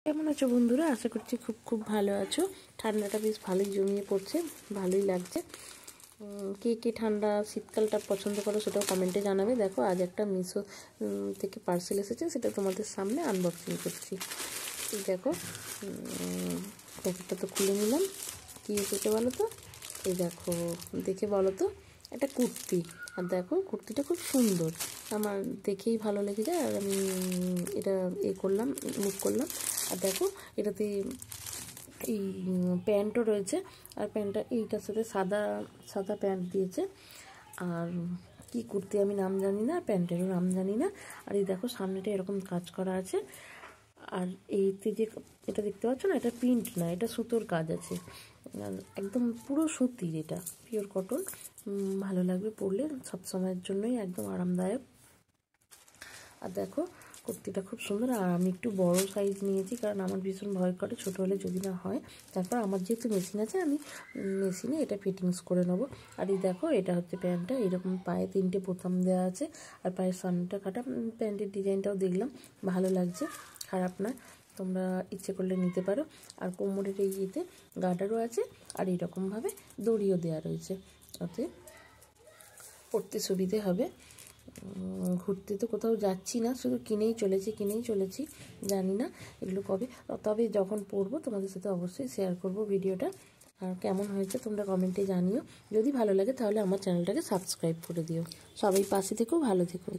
কেমন আছো বন্ধুরা? আশা করছি খুব খুব ভালো আছো। ঠান্ডাটা বেশ ভালোই জমিয়ে পড়ছে, ভালোই লাগছে। কে কে ঠান্ডা শীতকালটা পছন্দ করো সেটাও কমেন্টে জানাবে। দেখো, আজ একটা মিশো থেকে পার্সেল এসেছে, সেটা তোমাদের সামনে আনবক্সিং করছি। এই দেখো, প্যাকেটটা তো খুলে নিলাম। কী এসেছে বলো তো? এই দেখো, দেখে বলো তো। একটা কুর্তি। আর দেখো, কুর্তিটা খুব সুন্দর, আমার দেখেই ভালো লেগে যায়। আর আমি এটা করলাম, বুক করলাম। আর দেখো, এটাতে এই প্যান্টও রয়েছে। আর প্যান্টটা এইটার সাথে সাদা সাদা প্যান্ট দিয়েছে। আর কি কুর্তি আমি নাম জানি না, প্যান্টেরও নাম জানি না। আর এই দেখো, সামনেটা এরকম কাজ করা আছে। আর এইতে যে এটা দেখতে পাচ্ছ না, এটা প্রিন্ট না, এটা সুতোর কাজ আছে। একদম পুরো সুতির, এটা পিওর কটন। ভালো লাগবে পরলে, সব সময়ের জন্যই একদম আরামদায়ক। আর দেখো, কুর্তিটা খুব সুন্দর। আর আমি একটু বড় সাইজ নিয়েছি, কারণ আমার ভীষণ ভয় করে ছোটো হলে যদি না হয়। তারপর আমার যেহেতু মেশিন আছে, আমি মেশিনে এটা ফিটিংস করে নেবো। আর এই দেখো, এটা হচ্ছে প্যান্টটা। এরকম পায়ে 3টে বোতাম দেওয়া আছে, আর পায়ের সামনেটা কাটা। প্যান্টের ডিজাইনটাও দেখলাম, ভালো লাগছে, খারাপ না। তোমরা ইচ্ছে করলে নিতে পারো। আর কোমরের এই ইয়েতে গার্ডারও আছে, আর এইরকমভাবে দড়িও দেওয়া রয়েছে, ওতে পরতে সুবিধে হবে। ঘুরতে তো কোথাও যাচ্ছি না, শুধু কিনেই চলেছি। জানি না এগুলো কবে, তবে যখন পরবো তোমাদের সাথে অবশ্যই শেয়ার করব ভিডিওটা। আর কেমন হয়েছে তোমরা কমেন্টে জানিও। যদি ভালো লাগে তাহলে আমার চ্যানেলটাকে সাবস্ক্রাইব করে দিও। সবাই পাশে থেকো, ভালো থেকো।